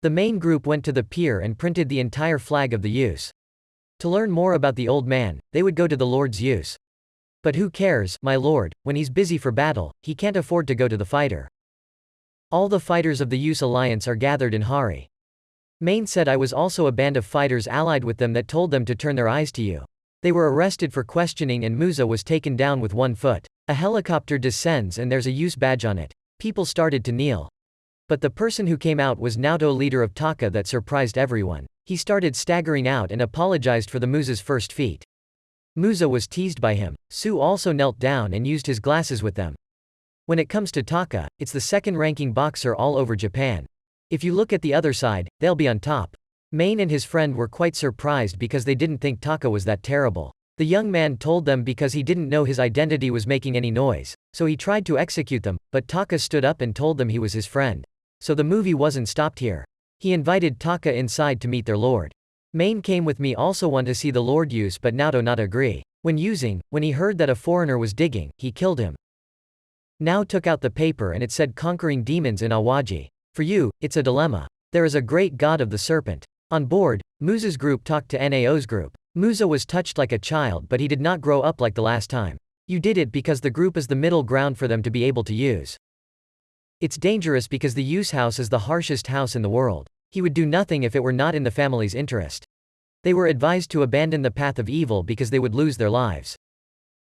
The main group went to the pier and printed the entire flag of the use. To learn more about the old man, they would go to the Lord's use. But who cares, my lord, when he's busy for battle, he can't afford to go to the fighter. All the fighters of the Use Alliance are gathered in Hari. Main said I was also a band of fighters allied with them that told them to turn their eyes to you. They were arrested for questioning and Musa was taken down with 1 foot. A helicopter descends and there's a Use badge on it. People started to kneel. But the person who came out was Naoto, leader of Taka, that surprised everyone. He started staggering out and apologized for the Musa's first feat. Musa was teased by him. Su also knelt down and used his glasses with them. When it comes to Taka, it's the second-ranking boxer all over Japan. If you look at the other side, they'll be on top. Main and his friend were quite surprised because they didn't think Taka was that terrible. The young man told them because he didn't know his identity was making any noise, so he tried to execute them, but Taka stood up and told them he was his friend. So the movie wasn't stopped here. He invited Taka inside to meet their lord. Main came with me, also want to see the lord use, but Naoto not agree. When he heard that a foreigner was digging, he killed him. Now took out the paper and it said conquering demons in Awaji. For you, it's a dilemma. There is a great god of the serpent. On board, Musa's group talked to Nao's group. Musa was touched like a child, but he did not grow up like the last time. You did it because the group is the middle ground for them to be able to use. It's dangerous because the use house is the harshest house in the world. He would do nothing if it were not in the family's interest. They were advised to abandon the path of evil because they would lose their lives.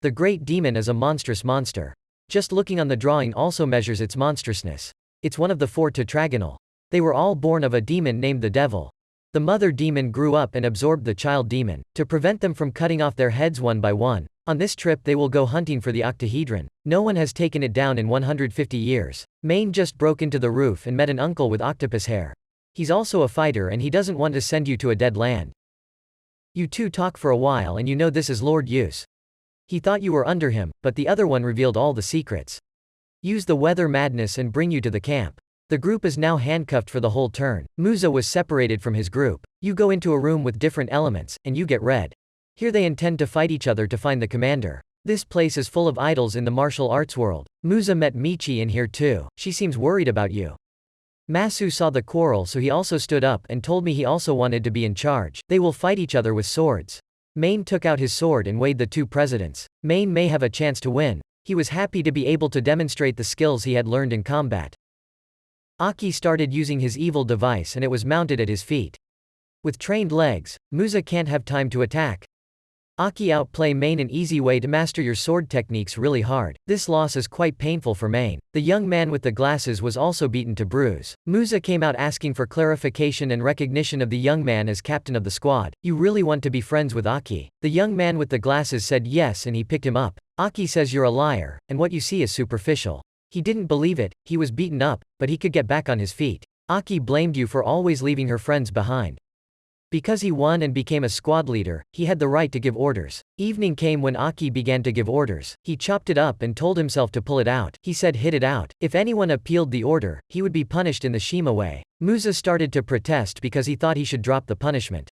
The great demon is a monstrous monster. Just looking on the drawing also measures its monstrousness. It's one of the 4 tetragonal. They were all born of a demon named the devil. The mother demon grew up and absorbed the child demon, to prevent them from cutting off their heads one by one. On this trip they will go hunting for the octahedron. No one has taken it down in 150 years. Main just broke into the roof and met an uncle with octopus hair. He's also a fighter and he doesn't want to send you to a dead land. You two talk for a while and you know this is Lord Use. He thought you were under him, but the other one revealed all the secrets. Use the weather madness and bring you to the camp. The group is now handcuffed for the whole turn. Musa was separated from his group. You go into a room with different elements, and you get red. Here they intend to fight each other to find the commander. This place is full of idols in the martial arts world. Musa met Michi in here too. She seems worried about you. Masu saw the quarrel, so he also stood up and told me he also wanted to be in charge. They will fight each other with swords. Main took out his sword and weighed the 2 presidents. Main may have a chance to win. He was happy to be able to demonstrate the skills he had learned in combat. Aki started using his evil device and it was mounted at his feet. With trained legs, Musa can't have time to attack. Aki outplay Main. An easy way to master your sword techniques really hard. This loss is quite painful for Main. The young man with the glasses was also beaten to bruise. Musa came out asking for clarification and recognition of the young man as captain of the squad. You really want to be friends with Aki? The young man with the glasses said yes and he picked him up. Aki says you're a liar, and what you see is superficial. He didn't believe it. He was beaten up, but he could get back on his feet. Aki blamed you for always leaving her friends behind. Because he won and became a squad leader, he had the right to give orders. Evening came when Aki began to give orders. He chopped it up and told himself to pull it out. He said hit it out. If anyone appealed the order, he would be punished in the Shima way. Musa started to protest because he thought he should drop the punishment.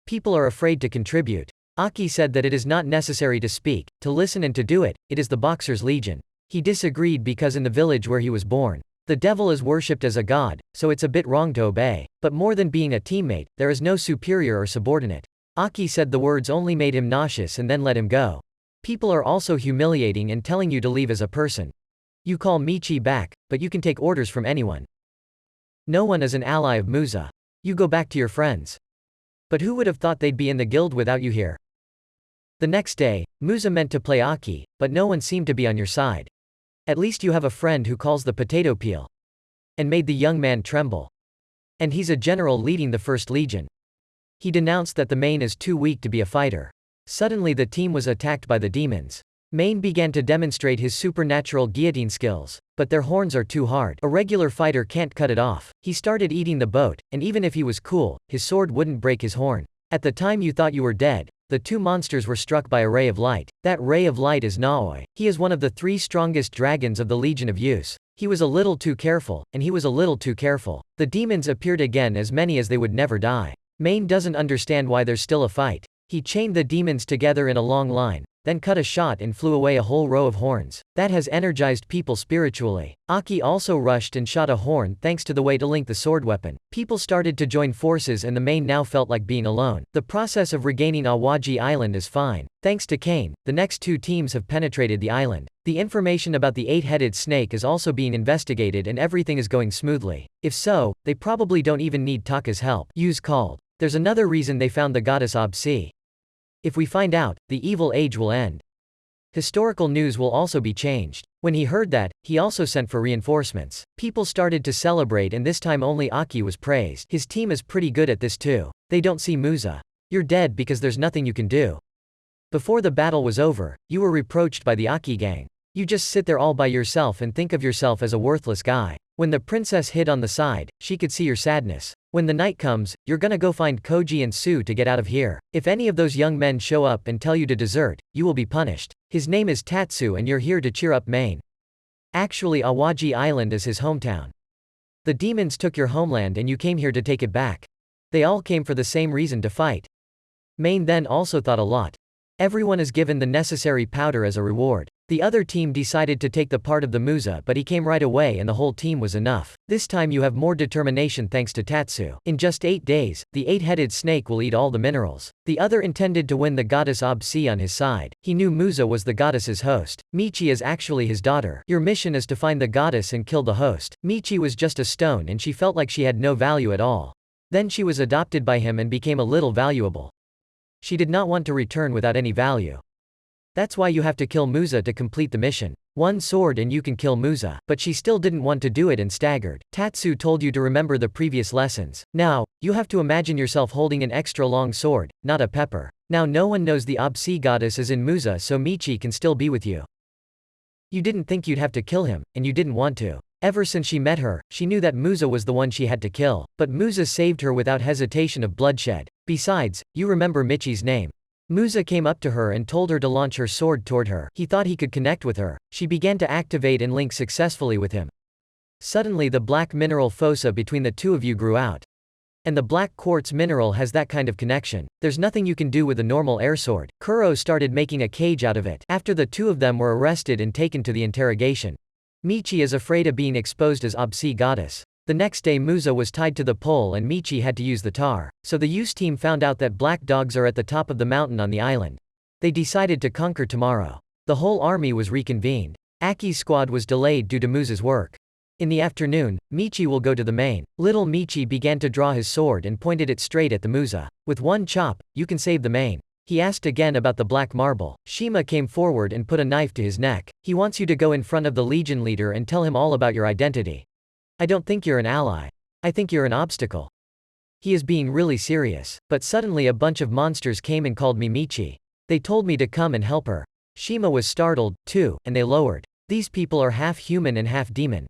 People are afraid to contribute. Aki said that it is not necessary to speak, to listen and to do it. It is the Boxer's Legion. He disagreed because in the village where he was born, the devil is worshipped as a god, so it's a bit wrong to obey. But more than being a teammate, there is no superior or subordinate. Aki said the words only made him nauseous and then let him go. People are also humiliating and telling you to leave as a person. You call Michi back, but you can take orders from anyone. No one is an ally of Musa. You go back to your friends. But who would have thought they'd be in the guild without you here? The next day, Musa meant to play Aki, but no one seemed to be on your side. At least you have a friend who calls the potato peel. And made the young man tremble. And he's a general leading the First Legion. He denounced that the Main is too weak to be a fighter. Suddenly the team was attacked by the demons. Main began to demonstrate his supernatural guillotine skills, but their horns are too hard. A regular fighter can't cut it off. He started eating the boat, and even if he was cool, his sword wouldn't break his horn. At the time you thought you were dead, the 2 monsters were struck by a ray of light. That ray of light is Naoi. He is one of the 3 strongest dragons of the Legion of Use. He was a little too careful, and he was a little too careful. The demons appeared again, as many as they would never die. Main doesn't understand why there's still a fight. He chained the demons together in a long line, then cut a shot and flew away a whole row of horns. That has energized people spiritually. Aki also rushed and shot a horn thanks to the way to link the sword weapon. People started to join forces and the main now felt like being alone. The process of regaining Awaji Island is fine. Thanks to Kane, the next two teams have penetrated the island. The information about the eight-headed snake is also being investigated and everything is going smoothly. If so, they probably don't even need Taka's help. Use called. There's another reason they found the goddess Ob-Si. If we find out, the evil age will end. Historical news will also be changed. When he heard that, he also sent for reinforcements. People started to celebrate and this time only Aki was praised. His team is pretty good at this too. They don't see Musa. You're dead because there's nothing you can do. Before the battle was over, you were reproached by the Aki gang. You just sit there all by yourself and think of yourself as a worthless guy. When the princess hid on the side, she could see your sadness. When the night comes, you're gonna go find Koji and Sue to get out of here. If any of those young men show up and tell you to desert, you will be punished. His name is Tatsu and you're here to cheer up Main. Actually Awaji Island is his hometown. The demons took your homeland and you came here to take it back. They all came for the same reason, to fight. Main then also thought a lot. Everyone is given the necessary powder as a reward. The other team decided to take the part of the Musa but he came right away and the whole team was enough. This time you have more determination thanks to Tatsu. In just 8 days, the eight-headed snake will eat all the minerals. The other intended to win the goddess Ob-Si on his side. He knew Musa was the goddess's host. Michi is actually his daughter. Your mission is to find the goddess and kill the host. Michi was just a stone and she felt like she had no value at all. Then she was adopted by him and became a little valuable. She did not want to return without any value. That's why you have to kill Musa to complete the mission. One sword and you can kill Musa. But she still didn't want to do it and staggered. Tatsu told you to remember the previous lessons. Now, you have to imagine yourself holding an extra long sword, not a pepper. Now no one knows the Ob-Si goddess is in Musa so Michi can still be with you. You didn't think you'd have to kill him, and you didn't want to. Ever since she met her, she knew that Musa was the one she had to kill. But Musa saved her without hesitation of bloodshed. Besides, you remember Michi's name. Musa came up to her and told her to launch her sword toward her. He thought he could connect with her. She began to activate and link successfully with him. Suddenly the black mineral fossa between the two of you grew out. And the black quartz mineral has that kind of connection. There's nothing you can do with a normal air sword. Kuro started making a cage out of it. After the two of them were arrested and taken to the interrogation. Michi is afraid of being exposed as Ob-Si goddess. The next day Musa was tied to the pole and Michi had to use the tar. So the Use team found out that black dogs are at the top of the mountain on the island. They decided to conquer tomorrow. The whole army was reconvened. Aki's squad was delayed due to Musa's work. In the afternoon, Michi will go to the main. Little Michi began to draw his sword and pointed it straight at the Musa. With one chop, you can save the main. He asked again about the black marble. Shima came forward and put a knife to his neck. He wants you to go in front of the Legion leader and tell him all about your identity. I don't think you're an ally. I think you're an obstacle. He is being really serious. But suddenly a bunch of monsters came and called me Michi. They told me to come and help her. Shima was startled, too, and they lowered. These people are half human and half demon.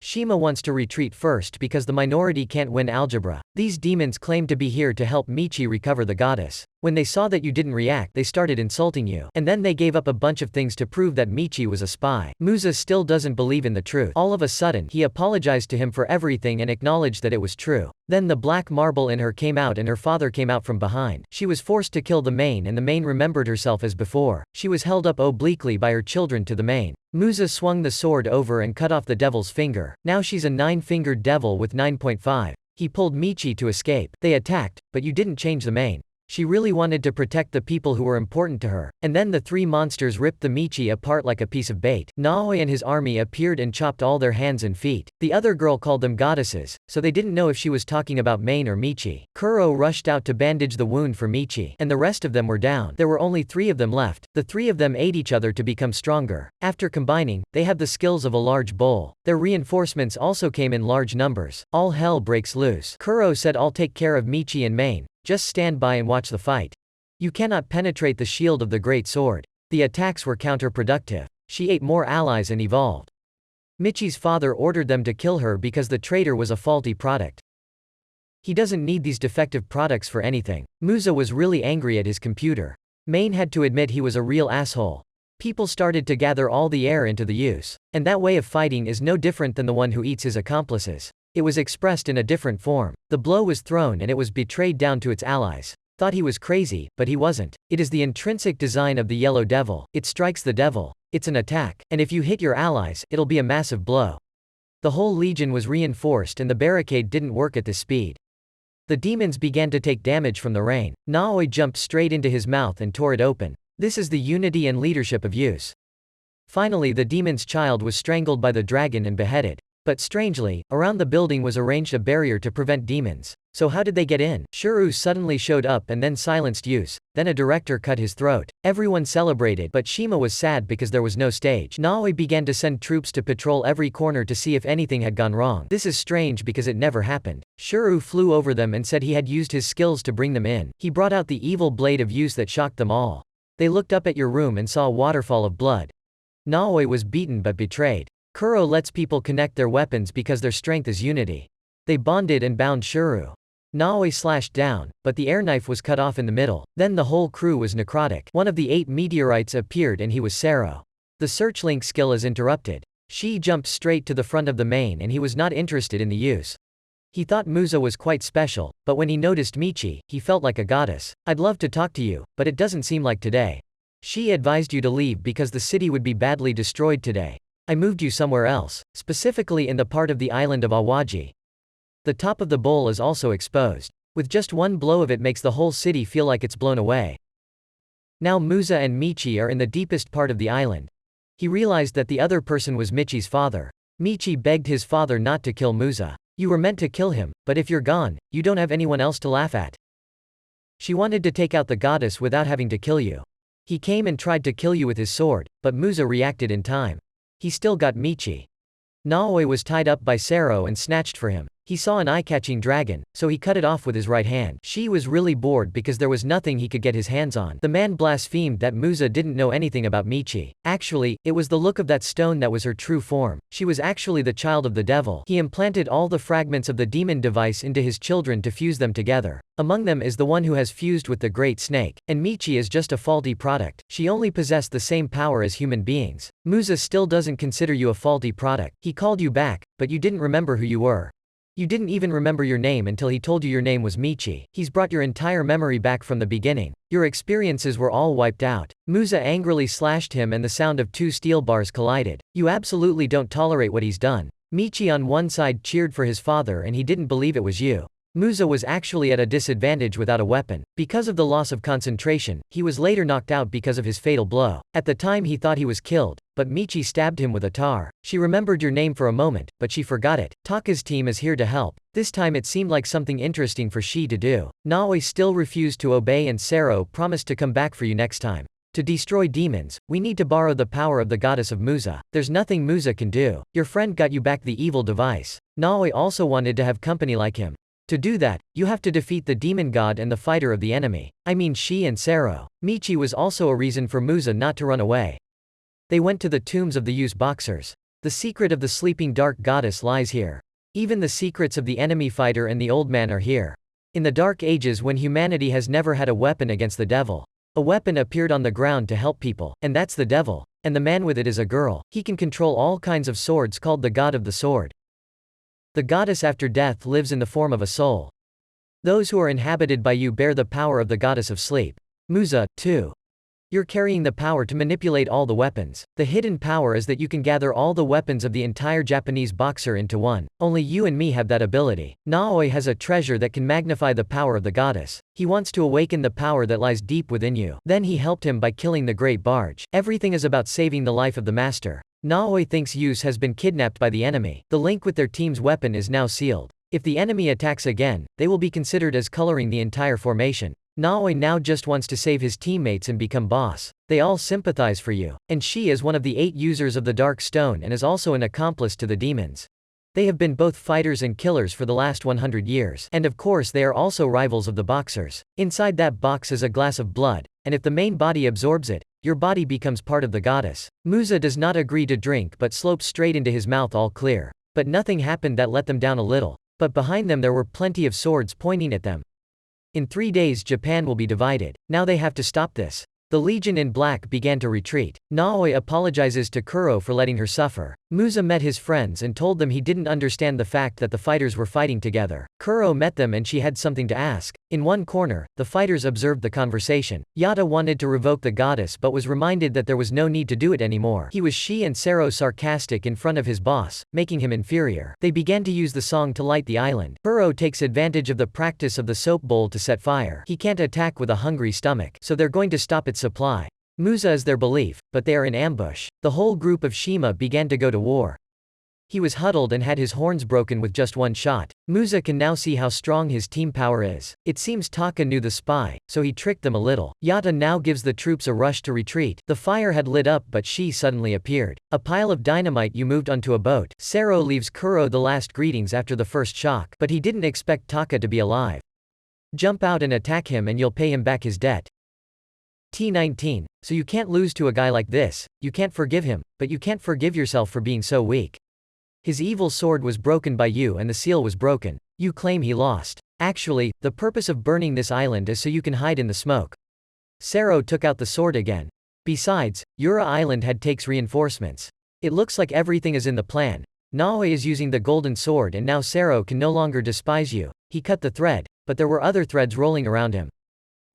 Shima wants to retreat first because the minority can't win algebra. These demons claim to be here to help Michi recover the goddess. When they saw that you didn't react, they started insulting you. And then they gave up a bunch of things to prove that Michi was a spy. Musa still doesn't believe in the truth. All of a sudden, he apologized to him for everything and acknowledged that it was true. Then the black marble in her came out and her father came out from behind. She was forced to kill the main and the main remembered herself as before. She was held up obliquely by her children to the main. Musa swung the sword over and cut off the devil's finger. Now she's a 9-fingered devil with 9.5. He pulled Michi to escape. They attacked, but you didn't change the main. She really wanted to protect the people who were important to her. And then the three monsters ripped the Michi apart like a piece of bait. Naoi and his army appeared and chopped all their hands and feet. The other girl called them goddesses, so they didn't know if she was talking about Main or Michi. Kuro rushed out to bandage the wound for Michi, and the rest of them were down. There were only 3 of them left. The 3 of them ate each other to become stronger. After combining, they have the skills of a large bull. Their reinforcements also came in large numbers. All hell breaks loose. Kuro said, I'll take care of Michi and Main. Just stand by and watch the fight. You cannot penetrate the shield of the great sword. The attacks were counterproductive. She ate more allies and evolved. Michi's father ordered them to kill her because the traitor was a faulty product. He doesn't need these defective products for anything. Musa was really angry at his computer. Main had to admit he was a real asshole. People started to gather all the air into the use. And that way of fighting is no different than the one who eats his accomplices. It was expressed in a different form. The blow was thrown and it was betrayed down to its allies. Thought he was crazy, but he wasn't. It is the intrinsic design of the yellow devil. It strikes the devil. It's an attack. And if you hit your allies, it'll be a massive blow. The whole legion was reinforced and the barricade didn't work at this speed. The demons began to take damage from the rain. Naoi jumped straight into his mouth and tore it open. This is the unity and leadership of use. Finally the demon's child was strangled by the dragon and beheaded. But strangely, around the building was arranged a barrier to prevent demons. So how did they get in? Shuru suddenly showed up and then silenced Use. Then a director cut his throat. Everyone celebrated, but Shima was sad because there was no stage. Naoi began to send troops to patrol every corner to see if anything had gone wrong. This is strange because it never happened. Shuru flew over them and said he had used his skills to bring them in. He brought out the evil blade of Use that shocked them all. They looked up at your room and saw a waterfall of blood. Naoi was beaten but betrayed. Kuro lets people connect their weapons because their strength is unity. They bonded and bound Shuru. Naoi slashed down, but the air knife was cut off in the middle. Then the whole crew was necrotic. One of the 8 meteorites appeared and he was Sero. The searchlink skill is interrupted. Shi jumped straight to the front of the main and he was not interested in the use. He thought Musa was quite special, but when he noticed Michi, he felt like a goddess. I'd love to talk to you, but it doesn't seem like today. She advised you to leave because the city would be badly destroyed today. I moved you somewhere else, specifically in the part of the island of Awaji. The top of the bowl is also exposed. With just one blow of it makes the whole city feel like it's blown away. Now Musa and Michi are in the deepest part of the island. He realized that the other person was Michi's father. Michi begged his father not to kill Musa. You were meant to kill him, but if you're gone, you don't have anyone else to laugh at. She wanted to take out the goddess without having to kill you. He came and tried to kill you with his sword, but Musa reacted in time. He still got Michi. Naoi was tied up by Sero and snatched for him. He saw an eye-catching dragon, so he cut it off with his right hand. Shi was really bored because there was nothing he could get his hands on. The man blasphemed that Musa didn't know anything about Michi. Actually, it was the look of that stone that was her true form. She was actually the child of the devil. He implanted all the fragments of the demon device into his children to fuse them together. Among them is the one who has fused with the great snake, and Michi is just a faulty product. She only possessed the same power as human beings. Musa still doesn't consider you a faulty product. He called you back, but you didn't remember who you were. You didn't even remember your name until he told you your name was Michi. He's brought your entire memory back from the beginning. Your experiences were all wiped out. Musa angrily slashed him and the sound of 2 steel bars collided. You absolutely don't tolerate what he's done. Michi on one side cheered for his father and he didn't believe it was you. Musa was actually at a disadvantage without a weapon. Because of the loss of concentration, he was later knocked out because of his fatal blow. At the time he thought he was killed, but Michi stabbed him with a tar. She remembered your name for a moment, but she forgot it. Taka's team is here to help. This time it seemed like something interesting for Shi to do. Naoi still refused to obey and Sero promised to come back for you next time. To destroy demons, we need to borrow the power of the goddess of Musa. There's nothing Musa can do. Your friend got you back the evil device. Naoi also wanted to have company like him. To do that, you have to defeat the demon god and the fighter of the enemy. I mean Shi and Sero. Michi was also a reason for Musa not to run away. They went to the tombs of the Use boxers. The secret of the sleeping dark goddess lies here. Even the secrets of the enemy fighter and the old man are here. In the dark ages when humanity has never had a weapon against the devil, a weapon appeared on the ground to help people, and that's the devil, and the man with it is a girl. He can control all kinds of swords called the god of the sword. The goddess after death lives in the form of a soul. Those who are inhabited by you bear the power of the goddess of sleep. Musa, too. You're carrying the power to manipulate all the weapons. The hidden power is that you can gather all the weapons of the entire Japanese boxer into one. Only you and me have that ability. Naoi has a treasure that can magnify the power of the goddess. He wants to awaken the power that lies deep within you. Then he helped him by killing the great barge. Everything is about saving the life of the master. Naoi thinks Use has been kidnapped by the enemy. The link with their team's weapon is now sealed. If the enemy attacks again, they will be considered as coloring the entire formation. Naoi now just wants to save his teammates and become boss. They all sympathize for you. And she is one of the 8 users of the Dark Stone and is also an accomplice to the demons. They have been both fighters and killers for the last 100 years. And of course they are also rivals of the boxers. Inside that box is a glass of blood, and if the main body absorbs it, your body becomes part of the goddess. Musa does not agree to drink but slopes straight into his mouth all clear. But nothing happened that let them down a little. But behind them there were plenty of swords pointing at them. In 3 days Japan will be divided. Now they have to stop this. The Legion in Black began to retreat. Naoi apologizes to Kuro for letting her suffer. Musa met his friends and told them he didn't understand the fact that the fighters were fighting together. Kuro met them and she had something to ask. In one corner, the fighters observed the conversation. Yata wanted to revoke the goddess but was reminded that there was no need to do it anymore. He was she and Sero sarcastic in front of his boss, making him inferior. They began to use the song to light the island. Kuro takes advantage of the practice of the soap bowl to set fire. He can't attack with a hungry stomach, so they're going to stop its supply. Musa is their belief, but they are in ambush. The whole group of Shima began to go to war. He was huddled and had his horns broken with just one shot. Musa can now see how strong his team power is. It seems Taka knew the spy, so he tricked them a little. Yata now gives the troops a rush to retreat. The fire had lit up but she suddenly appeared. A pile of dynamite you moved onto a boat. Sero leaves Kuro the last greetings after the first shock, but he didn't expect Taka to be alive. Jump out and attack him and you'll pay him back his debt. T19. So you can't lose to a guy like this. You can't forgive him, but you can't forgive yourself for being so weak. His evil sword was broken by you and the seal was broken. You claim he lost. Actually, the purpose of burning this island is so you can hide in the smoke. Sero took out the sword again. Besides, Yura Island takes reinforcements. It looks like everything is in the plan. Naoi is using the golden sword and now Sero can no longer despise you. He cut the thread, but there were other threads rolling around him.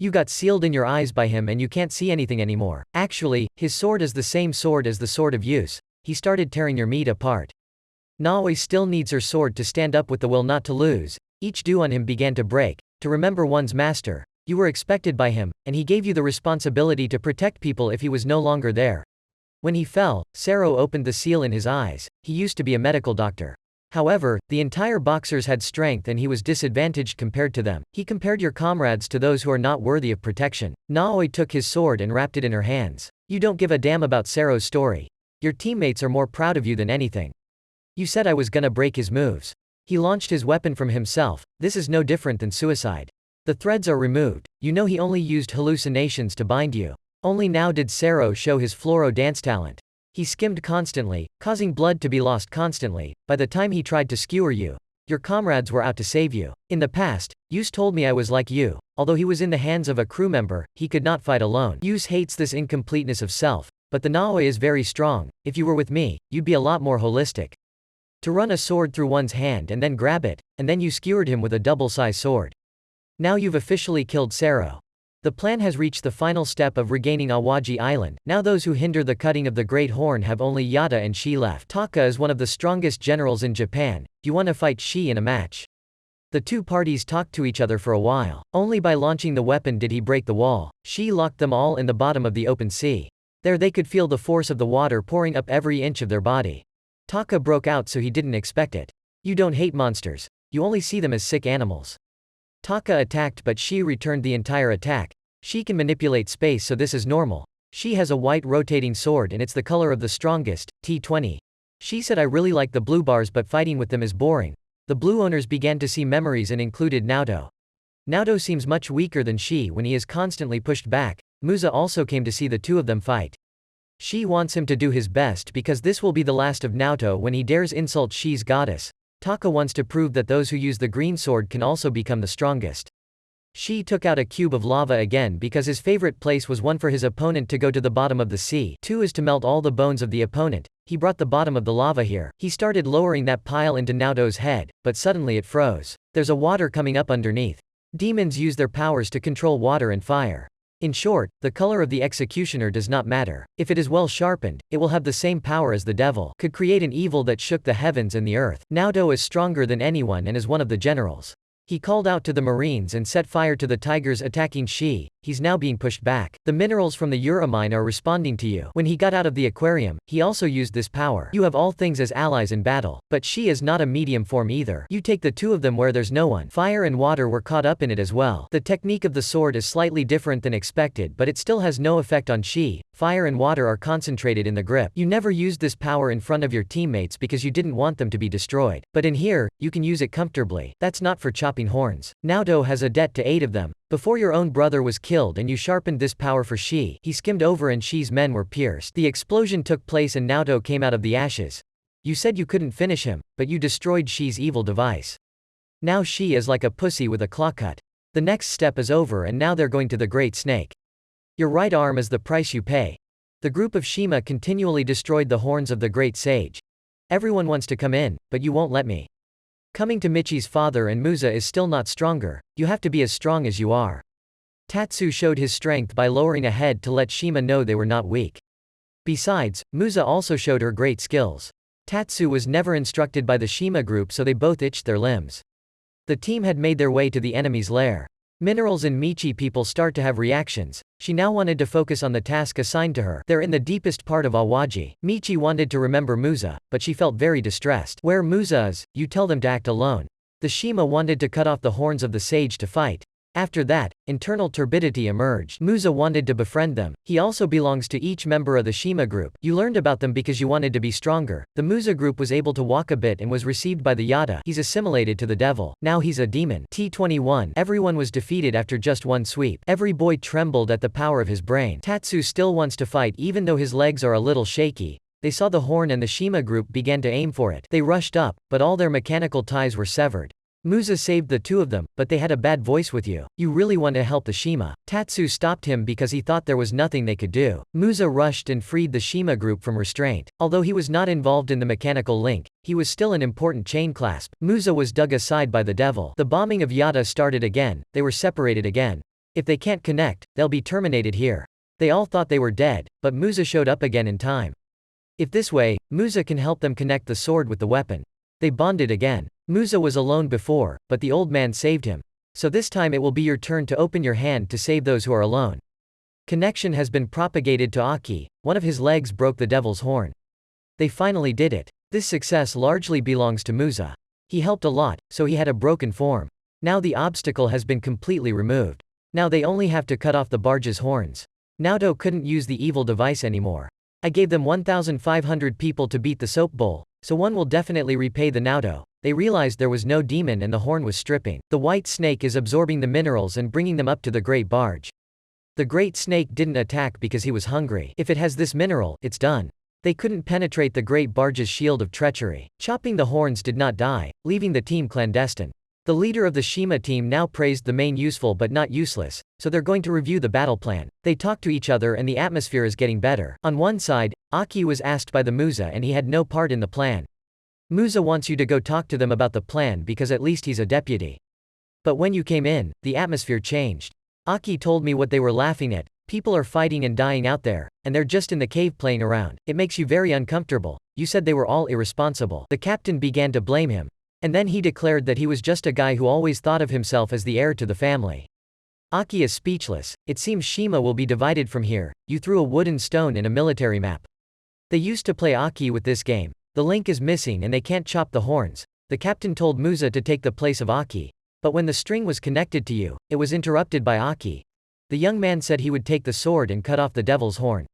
You got sealed in your eyes by him and you can't see anything anymore. Actually, his sword is the same sword as the sword of use. He started tearing your meat apart. Naoi still needs her sword to stand up with the will not to lose. Each dew on him began to break. To remember one's master. You were expected by him, and he gave you the responsibility to protect people if he was no longer there. When he fell, Sero opened the seal in his eyes. He used to be a medical doctor. However, the entire boxers had strength and he was disadvantaged compared to them. He compared your comrades to those who are not worthy of protection. Naoi took his sword and wrapped it in her hands. You don't give a damn about Sero's story. Your teammates are more proud of you than anything. You said I was gonna break his moves. He launched his weapon from himself. This is no different than suicide. The threads are removed. You know he only used hallucinations to bind you. Only now did Sero show his fluoro dance talent. He skimmed constantly, causing blood to be lost constantly. By the time he tried to skewer you, your comrades were out to save you. In the past, Yus told me I was like you. Although he was in the hands of a crew member, he could not fight alone. Yus hates this incompleteness of self, but the Naoi is very strong. If you were with me, you'd be a lot more holistic. To run a sword through one's hand and then grab it, and then you skewered him with a double-size sword. Now you've officially killed Sero. The plan has reached the final step of regaining Awaji Island. Now those who hinder the cutting of the Great Horn have only Yata and Shi left. Taka is one of the strongest generals in Japan. You want to fight Shi in a match. The two parties talked to each other for a while. Only by launching the weapon did he break the wall. Shi locked them all in the bottom of the open sea. There they could feel the force of the water pouring up every inch of their body. Taka broke out so he didn't expect it. You don't hate monsters. You only see them as sick animals. Taka attacked but Shi returned the entire attack. Shi can manipulate space so this is normal. Shi has a white rotating sword and it's the color of the strongest, T20. Shi said I really like the blue bars but fighting with them is boring. The blue owners began to see memories and included Naoto. Naoto seems much weaker than Shi when he is constantly pushed back. Musa also came to see the two of them fight. Shi wants him to do his best because this will be the last of Naoto when he dares insult Shi's goddess. Taka wants to prove that those who use the green sword can also become the strongest. Shi took out a cube of lava again because his favorite place was one for his opponent to go to the bottom of the sea. 2 is to melt all the bones of the opponent. He brought the bottom of the lava here. He started lowering that pile into Naoto's head, but suddenly it froze. There's a water coming up underneath. Demons use their powers to control water and fire. In short, the color of the executioner does not matter. If it is well sharpened, it will have the same power as the devil. Could create an evil that shook the heavens and the earth. Naoto is stronger than anyone and is one of the generals. He called out to the marines and set fire to the tigers attacking Shi. He's now being pushed back. The minerals from the Yura mine are responding to you. When he got out of the aquarium, he also used this power. You have all things as allies in battle. But Shi is not a medium form either. You take the two of them where there's no one. Fire and water were caught up in it as well. The technique of the sword is slightly different than expected but it still has no effect on Shi. Fire and water are concentrated in the grip. You never used this power in front of your teammates because you didn't want them to be destroyed. But in here, you can use it comfortably. That's not for chopping horns. Naoto has a debt to 8 of them. Before your own brother was killed and you sharpened this power for Shi, he skimmed over and Shi's men were pierced. The explosion took place and Naoto came out of the ashes. You said you couldn't finish him, but you destroyed Shi's evil device. Now Shi is like a pussy with a claw cut. The next step is over and now they're going to the Great Snake. Your right arm is the price you pay. The group of Shima continually destroyed the horns of the great sage. Everyone wants to come in, but you won't let me. Coming to Michi's father and Musa is still not stronger, you have to be as strong as you are. Tatsu showed his strength by lowering a head to let Shima know they were not weak. Besides, Musa also showed her great skills. Tatsu was never instructed by the Shima group, so they both itched their limbs. The team had made their way to the enemy's lair. Minerals and Michi people start to have reactions. She now wanted to focus on the task assigned to her. They're in the deepest part of Awaji. Michi wanted to remember Musa, but she felt very distressed. Where Musa is, you tell them to act alone. The Shima wanted to cut off the horns of the sage to fight. After that, internal turbidity emerged. Musa wanted to befriend them. He also belongs to each member of the Shima group. You learned about them because you wanted to be stronger. The Musa group was able to walk a bit and was received by the Yada. He's assimilated to the devil. Now he's a demon. T21. Everyone was defeated after just one sweep. Every boy trembled at the power of his brain. Tatsu still wants to fight even though his legs are a little shaky. They saw the horn and the Shima group began to aim for it. They rushed up, but all their mechanical ties were severed. Musa saved the two of them, but they had a bad voice with you. You really want to help the Shima. Tatsu stopped him because he thought there was nothing they could do. Musa rushed and freed the Shima group from restraint. Although he was not involved in the mechanical link, he was still an important chain clasp. Musa was dug aside by the devil. The bombing of Yada started again. They were separated again. If they can't connect, they'll be terminated here. They all thought they were dead, but Musa showed up again in time. If this way, Musa can help them connect the sword with the weapon. They bonded again. Musa was alone before, but the old man saved him. So this time it will be your turn to open your hand to save those who are alone. Connection has been propagated to Aki. One of his legs broke the devil's horn. They finally did it. This success largely belongs to Musa. He helped a lot, so he had a broken form. Now the obstacle has been completely removed. Now they only have to cut off the barge's horns. Naoto couldn't use the evil device anymore. I gave them 1,500 people to beat the soap bowl, so one will definitely repay the Naoto. They realized there was no demon and the horn was stripping. The white snake is absorbing the minerals and bringing them up to the great barge. The great snake didn't attack because he was hungry. If it has this mineral, it's done. They couldn't penetrate the great barge's shield of treachery. Chopping the horns did not die, leaving the team clandestine. The leader of the Shima team now praised the main useful but not useless, so they're going to review the battle plan. They talk to each other and the atmosphere is getting better. On one side, Aki was asked by the Musa and he had no part in the plan. Musa wants you to go talk to them about the plan because at least he's a deputy. But when you came in, the atmosphere changed. Aki told me what they were laughing at. People are fighting and dying out there, and they're just in the cave playing around. It makes you very uncomfortable. You said they were all irresponsible. The captain began to blame him. And then he declared that he was just a guy who always thought of himself as the heir to the family. Aki is speechless. It seems Shima will be divided from here. You threw a wooden stone in a military map. They used to play Aki with this game. The link is missing and they can't chop the horns. The captain told Musa to take the place of Aki. But when the string was connected to you, it was interrupted by Aki. The young man said he would take the sword and cut off the devil's horn.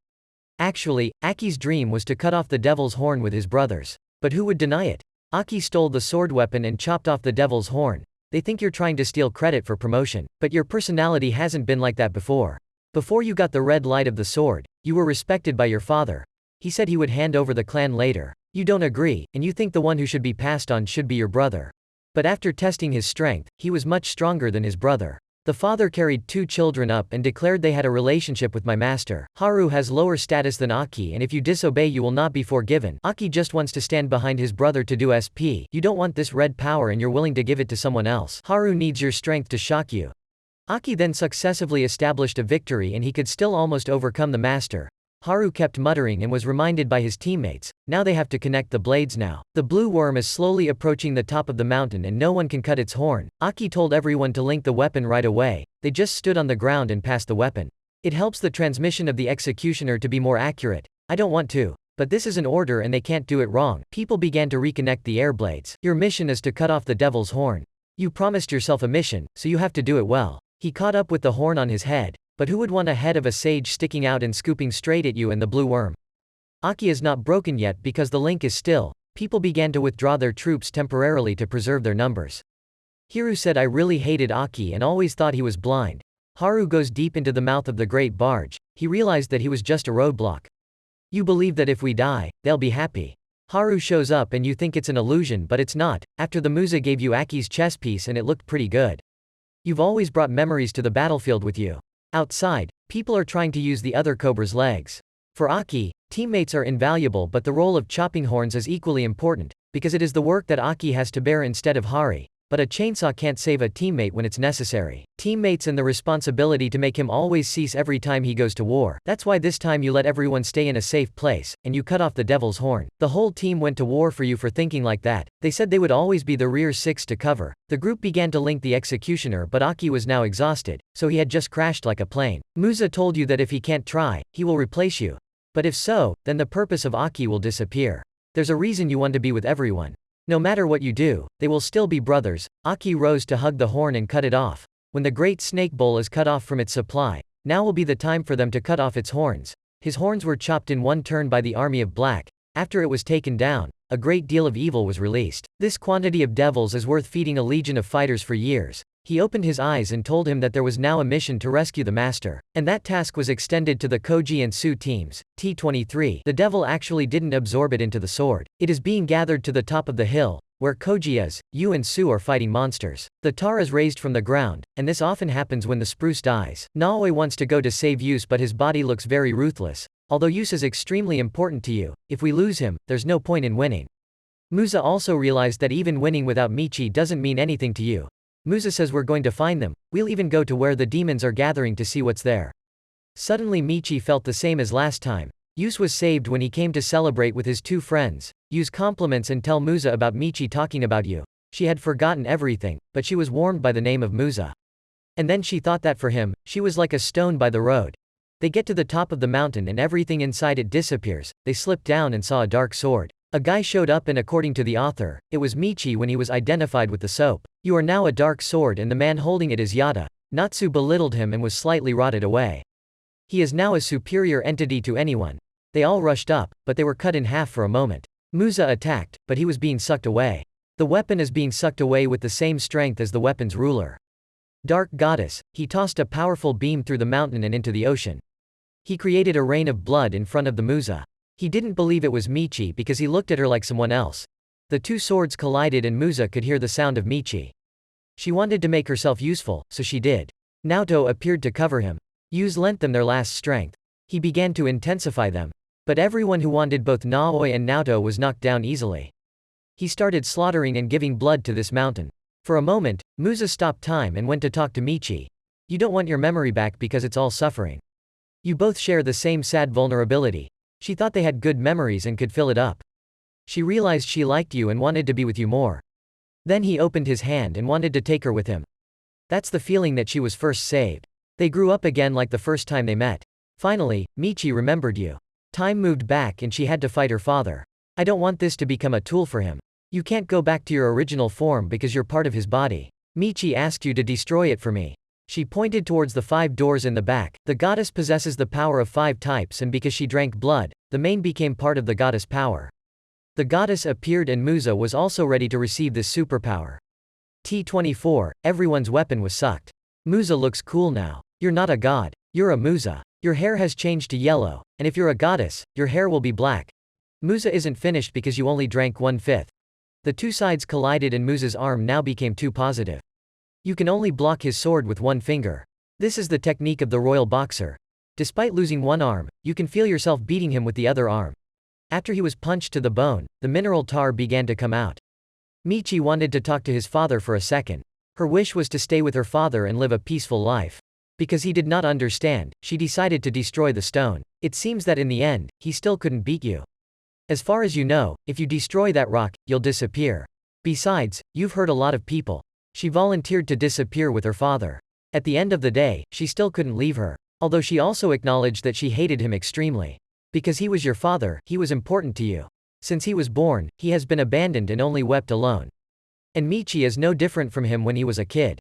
Actually, Aki's dream was to cut off the devil's horn with his brothers. But who would deny it? Aki stole the sword weapon and chopped off the devil's horn. They think you're trying to steal credit for promotion. But your personality hasn't been like that before. Before you got the red light of the sword, you were respected by your father. He said he would hand over the clan later. You don't agree, and you think the one who should be passed on should be your brother. But after testing his strength, he was much stronger than his brother. The father carried 2 children up and declared they had a relationship with my master. Haru has lower status than Aki and if you disobey you will not be forgiven. Aki just wants to stand behind his brother to do SP. You don't want this red power and you're willing to give it to someone else. Haru needs your strength to shock you. Aki then successively established a victory and he could still almost overcome the master. Haru kept muttering and was reminded by his teammates, now they have to connect the blades now. The blue worm is slowly approaching the top of the mountain and no one can cut its horn. Aki told everyone to link the weapon right away. They just stood on the ground and passed the weapon. It helps the transmission of the executioner to be more accurate. I don't want to. But this is an order and they can't do it wrong. People began to reconnect the air blades. Your mission is to cut off the devil's horn. You promised yourself a mission, so you have to do it well. He caught up with the horn on his head. But who would want a head of a sage sticking out and scooping straight at you and the blue worm? Aki is not broken yet because the link is still. People began to withdraw their troops temporarily to preserve their numbers. Hiru said I really hated Aki and always thought he was blind. Haru goes deep into the mouth of the great barge. He realized that he was just a roadblock. You believe that if we die, they'll be happy. Haru shows up and you think it's an illusion but it's not. After the Musa gave you Aki's chess piece and it looked pretty good. You've always brought memories to the battlefield with you. Outside, People are trying to use the other cobra's legs. For Aki, teammates are invaluable, but the role of chopping horns is equally important, because it is the work that Aki has to bear instead of Hari. But a chainsaw can't save a teammate when it's necessary. Teammates and the responsibility to make him always cease every time he goes to war. That's why this time you let everyone stay in a safe place, and you cut off the devil's horn. The whole team went to war for you for thinking like that. They said they would always be the rear six to cover. The group began to link the executioner, but Aki was now exhausted, so he had just crashed like a plane. Musa told you that if he can't try, he will replace you. But if so, then the purpose of Aki will disappear. There's a reason you want to be with everyone. No matter what you do, they will still be brothers. Aki rose to hug the horn and cut it off. When the great snake bowl is cut off from its supply, now will be the time for them to cut off its horns. His horns were chopped in one turn by the army of black. After it was taken down, a great deal of evil was released. This quantity of devils is worth feeding a legion of fighters for years. He opened his eyes and told him that there was now a mission to rescue the master. And that task was extended to the Koji and Su teams. T23. The devil actually didn't absorb it into the sword. It is being gathered to the top of the hill, where Koji is. Yu and Su are fighting monsters. The tar is raised from the ground, and this often happens when the spruce dies. Naoi wants to go to save Yus, but his body looks very ruthless. Although Yus is extremely important to you, if we lose him, there's no point in winning. Musa also realized that even winning without Michi doesn't mean anything to you. Musa says we're going to find them, we'll even go to where the demons are gathering to see what's there. Suddenly Michi felt the same as last time. Yus was saved when he came to celebrate with his two friends. Use compliments and tell Musa about Michi talking about you. She had forgotten everything, but she was warmed by the name of Musa. And then she thought that for him, she was like a stone by the road. They get to the top of the mountain and everything inside it disappears. They slipped down and saw a dark sword. A guy showed up, and according to the author, it was Michi when he was identified with the soap. You are now a dark sword, and the man holding it is Yada. Natsu belittled him and was slightly rotted away. He is now a superior entity to anyone. They all rushed up, but they were cut in half for a moment. Musa attacked, but he was being sucked away. The weapon is being sucked away with the same strength as the weapon's ruler. Dark goddess, he tossed a powerful beam through the mountain and into the ocean. He created a rain of blood in front of the Musa. He didn't believe it was Michi because he looked at her like someone else. The two swords collided and Musa could hear the sound of Michi. She wanted to make herself useful, so she did. Naoto appeared to cover him. Yus lent them their last strength. He began to intensify them. But everyone who wanted both Naoi and Naoto was knocked down easily. He started slaughtering and giving blood to this mountain. For a moment, Musa stopped time and went to talk to Michi. You don't want your memory back because it's all suffering. You both share the same sad vulnerability. She thought they had good memories and could fill it up. She realized she liked you and wanted to be with you more. Then he opened his hand and wanted to take her with him. That's the feeling that she was first saved. They grew up again like the first time they met. Finally, Michi remembered you. Time moved back and she had to fight her father. I don't want this to become a tool for him. You can't go back to your original form because you're part of his body. Michi asked you to destroy it for me. She pointed towards the 5 doors in the back. The goddess possesses the power of 5 types, and because she drank blood, the mane became part of the goddess power. The goddess appeared and Musa was also ready to receive this superpower. T24, everyone's weapon was sucked. Musa looks cool now. You're not a god. You're a Musa. Your hair has changed to yellow, and if you're a goddess, your hair will be black. Musa isn't finished because you only drank 1/5. The two sides collided and Musa's arm now became too positive. You can only block his sword with 1 finger. This is the technique of the royal boxer. Despite losing 1 arm, you can feel yourself beating him with the other arm. After he was punched to the bone, the mineral tar began to come out. Michi wanted to talk to his father for a second. Her wish was to stay with her father and live a peaceful life. Because he did not understand, she decided to destroy the stone. It seems that in the end, he still couldn't beat you. As far as you know, if you destroy that rock, you'll disappear. Besides, you've hurt a lot of people. She volunteered to disappear with her father. At the end of the day, she still couldn't leave her. Although she also acknowledged that she hated him extremely. Because he was your father, he was important to you. Since he was born, he has been abandoned and only wept alone. And Michi is no different from him when he was a kid.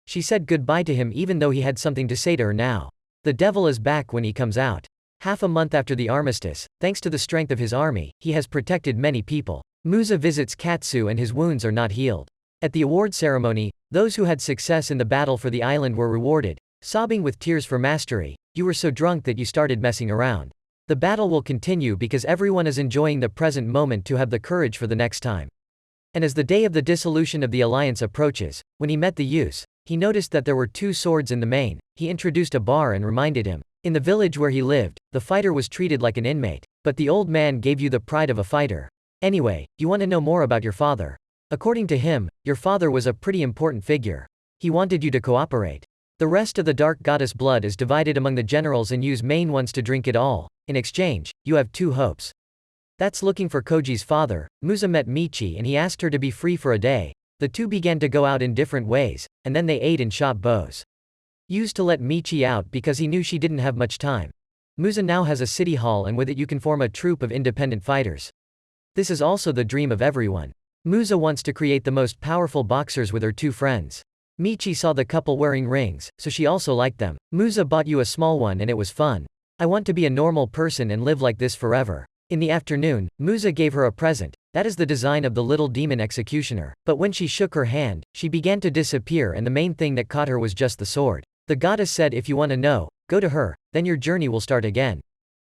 She said goodbye to him even though he had something to say to her now. The devil is back when he comes out. Half a month after the armistice, thanks to the strength of his army, he has protected many people. Musa visits Katsu and his wounds are not healed. At the award ceremony, those who had success in the battle for the island were rewarded, sobbing with tears for mastery. You were so drunk that you started messing around. The battle will continue because everyone is enjoying the present moment to have the courage for the next time. And as the day of the dissolution of the alliance approaches, When he met the youths, he noticed that there were 2 swords in the main. He introduced a bar and reminded him. In the village where he lived, the fighter was treated like an inmate. But the old man gave you the pride of a fighter. Anyway, you want to know more about your father? According to him, your father was a pretty important figure. He wanted you to cooperate. The rest of the dark goddess blood is divided among the generals and use main ones to drink it all. In exchange, you have 2 hopes. That's looking for Koji's father. Musa met Michi and he asked her to be free for a day. The 2 began to go out in different ways, and then they ate and shot bows. Used to let Michi out because he knew she didn't have much time. Musa now has a city hall and with it you can form a troupe of independent fighters. This is also the dream of everyone. Musa wants to create the most powerful boxers with her 2 friends. Michi saw the couple wearing rings, so she also liked them. Musa bought you a small one and it was fun. I want to be a normal person and live like this forever. In the afternoon, Musa gave her a present. That is the design of the little demon executioner. But when she shook her hand, she began to disappear and the main thing that caught her was just the sword. The goddess said if you want to know, go to her, then your journey will start again.